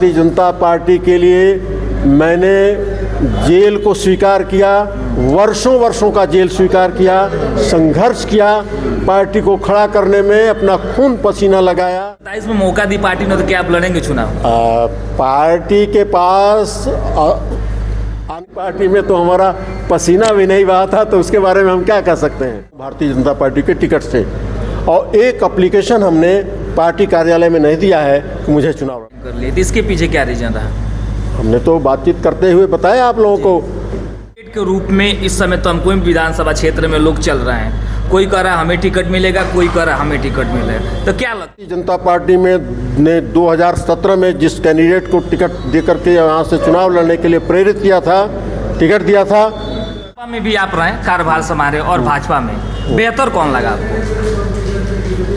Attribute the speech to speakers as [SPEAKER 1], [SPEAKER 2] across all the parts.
[SPEAKER 1] Bharatiya Janata party के लिए मैंने जेल को स्वीकार किया, वर्षों का जेल स्वीकार किया, संघर्ष किया, पार्टी को खड़ा करने में अपना खून पसीना लगाया।
[SPEAKER 2] 27 में मौका दी पार्टी ने तो क्या आप लड़ेंगे चुनाव?
[SPEAKER 1] पार्टी के पास पार्टी में तो हमारा पसीना भी नहीं बहा था, तो उसके बारे में हम क्या कह सकते हैं। भारतीय जनता पार्टी के टिकट से और एक एप्लीकेशन हमने पार्टी कार्यालय में नहीं दिया है कि मुझे चुनाव
[SPEAKER 2] कर लिए, तो इसके पीछे क्या रीजन रहा?
[SPEAKER 1] हमने तो बातचीत करते हुए बताया आप लोगों को।
[SPEAKER 2] टिकट के रूप में इस समय तो हमको विधानसभा क्षेत्र में लोग चल रहे हैं, कोई कह रहा हमें टिकट मिलेगा, कोई कह रहा हमें टिकट मिलेगा, तो क्या लगता है?
[SPEAKER 1] जनता पार्टी में ने 2017 में जिस कैंडिडेट को टिकट दे करके यहाँ से चुनाव लड़ने के लिए प्रेरित किया था, टिकट दिया था।
[SPEAKER 2] भाजपा में भी आप रहे कार्यभार संभाले और भाजपा में बेहतर कौन लगा आपको?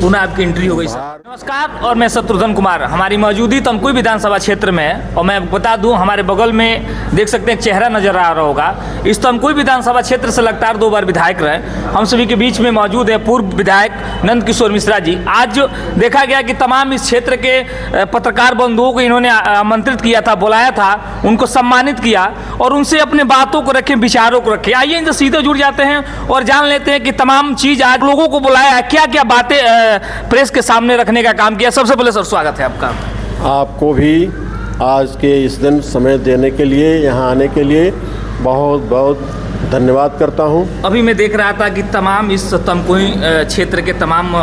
[SPEAKER 2] पुनः आपकी एंट्री हो गई सर। नमस्कार, और मैं शत्रुघ्न कुमार। हमारी मौजूदगी तमकुई विधानसभा क्षेत्र में है और मैं बता दूं, हमारे बगल में देख सकते हैं एक चेहरा नजर आ रहा होगा। इस तमकुई विधानसभा क्षेत्र से लगातार 2 बार विधायक रहे। हम सभी के बीच में मौजूद है पूर्व विधायक नंद किशोर मिश्रा जी। आज देखा गया कि तमाम इस क्षेत्र के पत्रकार बंधुओं को इन्होंने आमंत्रित किया था, बुलाया था, उनको सम्मानित किया और उनसे अपने बातों को रखें, विचारों को रखें। आइए इनसे सीधे जुड़ जाते हैं और जान लेते हैं कि तमाम चीज़ आज लोगों को बुलाया है, क्या क्या बातें प्रेस के सामने रखने का काम किया। सबसे पहले सर स्वागत है आपका।
[SPEAKER 1] आपको भी आज के इस दिन समय देने के लिए, यहाँ आने के लिए बहुत बहुत धन्यवाद करता हूँ।
[SPEAKER 2] अभी मैं देख रहा था कि तमाम इस तमकुई क्षेत्र के तमाम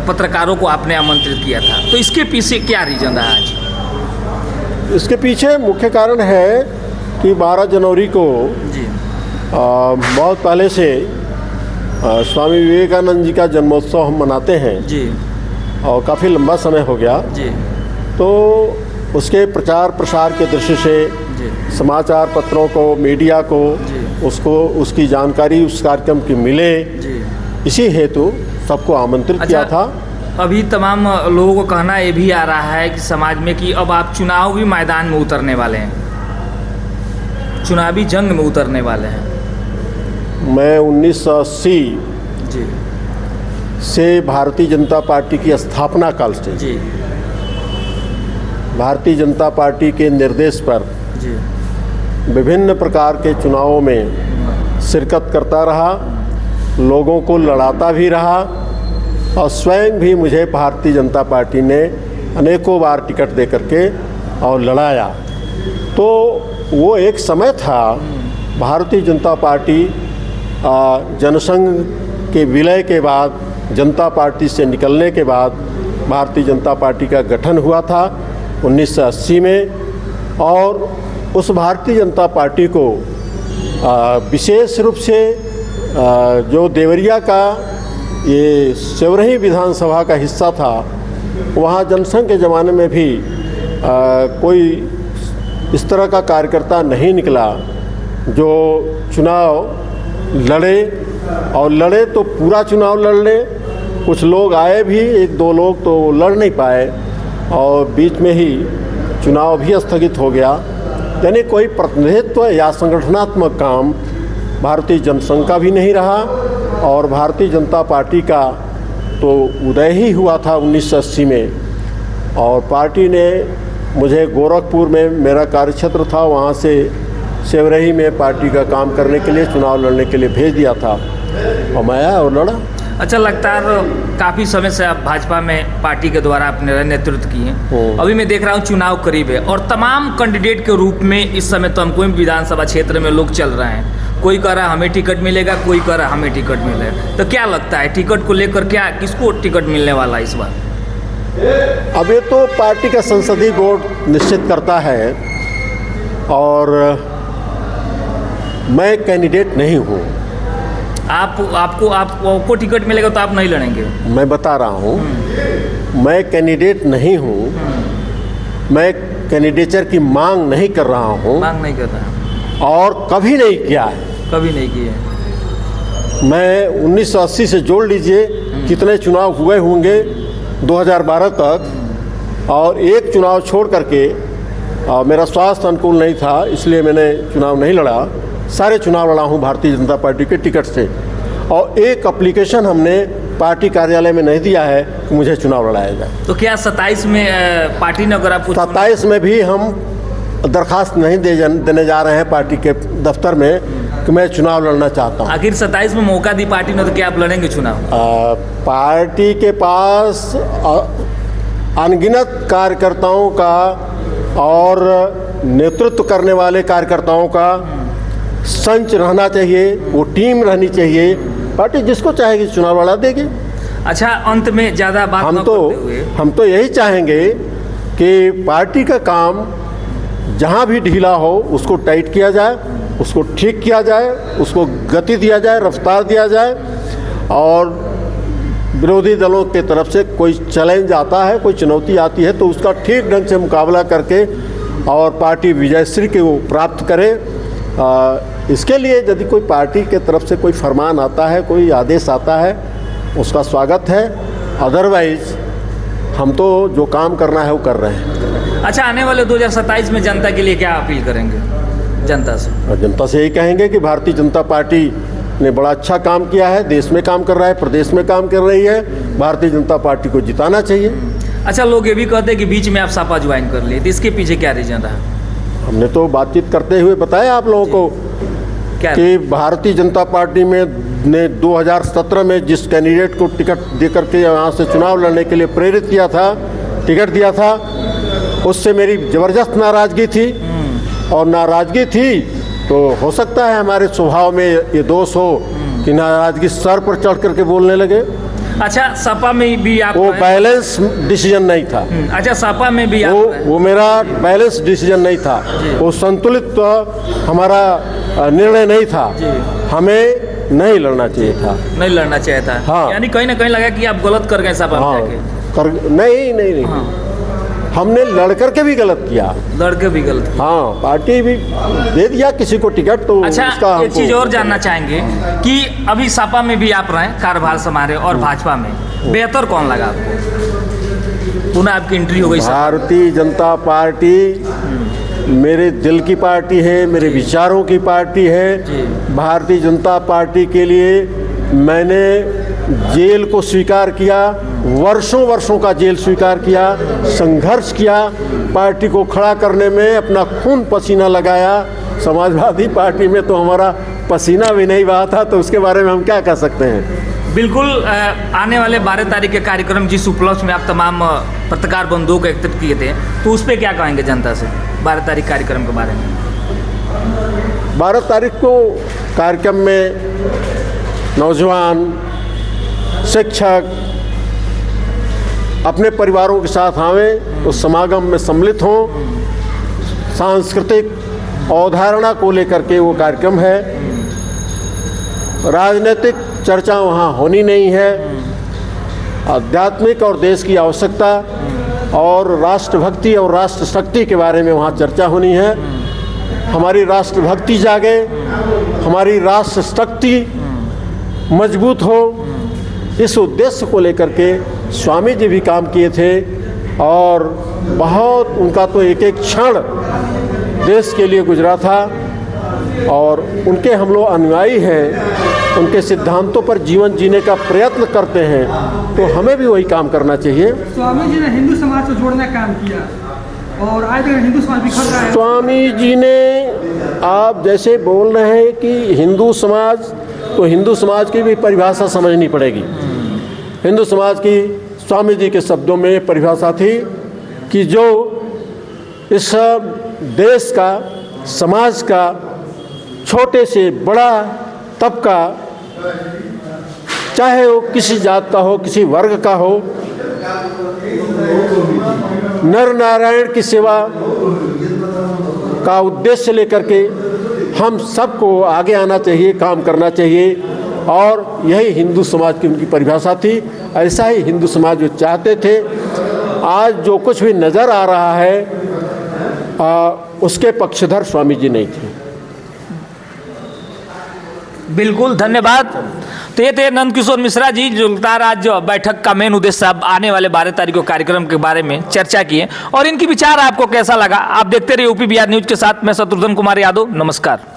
[SPEAKER 2] पत्रकारों को आपने आमंत्रित किया था, तो इसके पीछे क्या रीजन रहा आज?
[SPEAKER 1] इसके पीछे मुख्य कारण है कि 12 जनवरी को
[SPEAKER 2] जी
[SPEAKER 1] बहुत पहले से स्वामी विवेकानंद जी का जन्मोत्सव हम मनाते हैं
[SPEAKER 2] जी,
[SPEAKER 1] और काफ़ी लंबा समय हो गया।
[SPEAKER 2] जी
[SPEAKER 1] तो उसके प्रचार प्रसार के दृष्टि से
[SPEAKER 2] जी,
[SPEAKER 1] समाचार पत्रों को, मीडिया को उसको उसकी जानकारी उस कार्यक्रम की मिले,
[SPEAKER 2] जी।
[SPEAKER 1] इसी हेतु सबको आमंत्रित किया था।
[SPEAKER 2] अभी तमाम लोगों को कहना ये भी आ रहा है कि समाज में कि अब आप चुनावी मैदान में उतरने वाले हैं, चुनावी जंग में उतरने वाले हैं।
[SPEAKER 1] मैं 1980
[SPEAKER 2] जी
[SPEAKER 1] से भारतीय जनता पार्टी की स्थापना काल से
[SPEAKER 2] जी
[SPEAKER 1] भारतीय जनता पार्टी के निर्देश पर
[SPEAKER 2] जी
[SPEAKER 1] विभिन्न प्रकार के चुनावों में शिरकत करता रहा, लोगों को लड़ाता भी रहा और स्वयं भी मुझे भारतीय जनता पार्टी ने अनेकों बार टिकट दे करके और लड़ाया। तो वो एक समय था, भारतीय जनता पार्टी जनसंघ के विलय के बाद, जनता पार्टी से निकलने के बाद भारतीय जनता पार्टी का गठन हुआ था 1980 में। और उस भारतीय जनता पार्टी को विशेष रूप से जो देवरिया का ये सेवरही विधानसभा का हिस्सा था, वहाँ जनसंघ के ज़माने में भी कोई इस तरह का कार्यकर्ता नहीं निकला जो चुनाव लड़े, और लड़े तो पूरा चुनाव लड़ ले। कुछ लोग आए भी, 1-2 लोग तो लड़ नहीं पाए और बीच में ही चुनाव भी स्थगित हो गया। यानी कोई प्रतिनिधित्व या संगठनात्मक काम भारतीय जनसंघ का भी नहीं रहा। और भारतीय जनता पार्टी का तो उदय ही हुआ था 1980 में, और पार्टी ने मुझे गोरखपुर में मेरा कार्यक्षेत्र था, वहाँ से सेवरही में पार्टी का काम करने के लिए, चुनाव लड़ने के लिए भेज दिया था और मैं आया और लड़ा।
[SPEAKER 2] अच्छा, लगातार काफ़ी समय से आप भाजपा में पार्टी के द्वारा अपने नेतृत्व किए। अभी मैं देख रहा हूँ चुनाव करीब है और तमाम कैंडिडेट के रूप में इस समय तो हमको विधानसभा क्षेत्र में लोग चल रहे हैं। कोई कह रहा हमें टिकट मिलेगा, कोई कह रहा हमें टिकट मिलेगा, तो क्या लगता है टिकट को लेकर क्या, किसको टिकट मिलने वाला है इस बार?
[SPEAKER 1] अब ये तो पार्टी का संसदीय बोर्ड निश्चित करता है और मैं कैंडिडेट नहीं हूँ।
[SPEAKER 2] आपको टिकट मिलेगा तो आप नहीं लड़ेंगे?
[SPEAKER 1] मैं बता रहा हूँ, मैं कैंडिडेट नहीं हूँ, मैं कैंडिडेचर की मांग नहीं कर रहा हूँ।
[SPEAKER 2] मांग नहीं कर रहा
[SPEAKER 1] और कभी नहीं किया है।
[SPEAKER 2] कभी नहीं किए।
[SPEAKER 1] मैं 1980 से जोड़ लीजिए कितने चुनाव हुए होंगे 2012 तक, और एक चुनाव छोड़ करके मेरा स्वास्थ्य अनुकूल नहीं था, इसलिए मैंने चुनाव नहीं लड़ा। सारे चुनाव लड़ा हूँ भारतीय जनता पार्टी के टिकट से। और एक एप्लीकेशन हमने पार्टी कार्यालय में नहीं दिया है कि मुझे चुनाव लड़ाया जाए।
[SPEAKER 2] तो क्या 27 में पार्टी ने अगर आपको
[SPEAKER 1] 27 में भी हम दरखास्त नहीं देने जा रहे हैं पार्टी के दफ्तर में कि मैं चुनाव लड़ना चाहता हूँ।
[SPEAKER 2] आखिर 27 में मौका दी पार्टी ने, तो क्या आप लड़ेंगे चुनाव?
[SPEAKER 1] पार्टी के पास अनगिनत कार्यकर्ताओं का और नेतृत्व करने वाले कार्यकर्ताओं का संच रहना चाहिए, वो टीम रहनी चाहिए। पार्टी जिसको चाहेगी चुनाव लड़ा देगी।
[SPEAKER 2] अच्छा, अंत में ज़्यादा बात न करते हुए
[SPEAKER 1] हम तो यही चाहेंगे कि पार्टी का काम जहाँ भी ढीला हो उसको टाइट किया जाए, उसको ठीक किया जाए, उसको गति दिया जाए, रफ्तार दिया जाए। और विरोधी दलों के तरफ से कोई चैलेंज आता है, कोई चुनौती आती है तो उसका ठीक ढंग से मुकाबला करके और पार्टी विजयश्री को प्राप्त करे। इसके लिए यदि कोई पार्टी के तरफ से कोई फरमान आता है, कोई आदेश आता है, उसका स्वागत है। अदरवाइज़ हम तो जो काम करना है वो कर रहे हैं।
[SPEAKER 2] अच्छा, आने वाले 2027 में जनता के लिए क्या अपील करेंगे जनता से?
[SPEAKER 1] जनता से यही कहेंगे कि भारतीय जनता पार्टी ने बड़ा अच्छा काम किया है, देश में काम कर रहा है, प्रदेश में काम कर रही है। भारतीय जनता पार्टी को जिताना चाहिए।
[SPEAKER 2] अच्छा, लोग ये भी कहते हैं कि बीच में आप सपा ज्वाइन कर लिए, तो इसके पीछे क्या रीजन रहा?
[SPEAKER 1] हमने तो बातचीत करते हुए बताया आप लोगों को
[SPEAKER 2] क्या
[SPEAKER 1] कि भारतीय जनता पार्टी में ने 2017 में जिस कैंडिडेट को टिकट देकर के यहाँ से चुनाव लड़ने के लिए प्रेरित किया था, टिकट दिया था, उससे मेरी ज़बरदस्त नाराज़गी थी। और नाराज़गी थी तो हो सकता है हमारे स्वभाव में ये दोष हो कि नाराज़गी सर पर चढ़ करके बोलने लगे।
[SPEAKER 2] अच्छा, सपा में भी आप
[SPEAKER 1] वो बैलेंस डिसीजन नहीं था।
[SPEAKER 2] अच्छा, सपा में भी आप
[SPEAKER 1] वो मेरा बैलेंस डिसीजन नहीं था, वो संतुलित हमारा निर्णय नहीं था। हमें नहीं लड़ना चाहिए था।
[SPEAKER 2] नहीं लड़ना चाहिए था।
[SPEAKER 1] हाँ।
[SPEAKER 2] यानी कहीं ना कहीं लगा कि आप गलत कर गए सपा में जाके।
[SPEAKER 1] नहीं।
[SPEAKER 2] हाँ।
[SPEAKER 1] हमने लड़ करके भी गलत किया।
[SPEAKER 2] लड़के भी गलत किया।
[SPEAKER 1] हाँ, पार्टी भी दे दिया किसी को टिकट तो
[SPEAKER 2] अच्छा,
[SPEAKER 1] उसका
[SPEAKER 2] एक चीज़ और जानना चाहेंगे कि अभी सपा में भी आप रहे, कार्यभार संभाले, और भाजपा में बेहतर कौन लगा आपको? पुनः आपकी एंट्री हो गई।
[SPEAKER 1] भारतीय जनता पार्टी मेरे दिल की पार्टी है, मेरे विचारों की पार्टी है। भारतीय जनता पार्टी के लिए मैंने जेल को स्वीकार किया, वर्षों का जेल स्वीकार किया, संघर्ष किया, पार्टी को खड़ा करने में अपना खून पसीना लगाया। समाजवादी पार्टी में तो हमारा पसीना भी नहीं बहा था, तो उसके बारे में हम क्या कह सकते हैं।
[SPEAKER 2] बिल्कुल, आने वाले 12 तारीख के कार्यक्रम जिस उपलक्ष्य में आप तमाम पत्रकार बंधुओं को एकत्रित किए थे, तो उस पर क्या कहेंगे जनता से 12 तारीख कार्यक्रम के बारे में?
[SPEAKER 1] 12 तारीख को कार्यक्रम में नौजवान, शिक्षक अपने परिवारों के साथ आवें, उस समागम में सम्मिलित हों। सांस्कृतिक अवधारणा को लेकर के वो कार्यक्रम है। राजनीतिक चर्चा वहाँ होनी नहीं है। आध्यात्मिक और देश की आवश्यकता और राष्ट्रभक्ति और राष्ट्र शक्ति के बारे में वहाँ चर्चा होनी है। हमारी राष्ट्रभक्ति जागे, हमारी राष्ट्र शक्ति मजबूत हो, इस उद्देश्य को लेकर के स्वामी जी भी काम किए थे। और बहुत उनका तो एक एक क्षण देश के लिए गुजरा था और उनके हम लोग अनुयायी हैं, उनके सिद्धांतों पर जीवन जीने का प्रयत्न करते हैं, तो हमें भी वही काम करना चाहिए।
[SPEAKER 3] स्वामी जी ने हिंदू समाज को जोड़ने का काम किया और आज तक हिंदू समाज बिखर रहा है।
[SPEAKER 1] स्वामी जी ने, आप जैसे बोल रहे हैं कि हिंदू समाज, तो हिंदू समाज की भी परिभाषा समझनी पड़ेगी। हिंदू समाज की स्वामी जी के शब्दों में परिभाषा थी कि जो इस देश का, समाज का छोटे से बड़ा तबका, चाहे वो किसी जात का हो, किसी वर्ग का हो, नर नारायण की सेवा का उद्देश्य लेकर के हम सबको आगे आना चाहिए, काम करना चाहिए। और यही हिंदू समाज की उनकी परिभाषा थी। ऐसा ही हिंदू समाज जो चाहते थे। आज जो कुछ भी नज़र आ रहा है उसके पक्षधर स्वामी जी नहीं थे।
[SPEAKER 2] बिल्कुल, धन्यवाद। तो ये थे नंदकिशोर मिश्रा जी, जो आज बैठक का मेन उद्देश्य अब आने वाले 12 तारीख को कार्यक्रम के बारे में चर्चा किए, और इनकी विचार आपको कैसा लगा? आप देखते रहिए यूपी बिहार न्यूज़ के साथ। मैं शत्रुघ्न कुमार यादव, नमस्कार।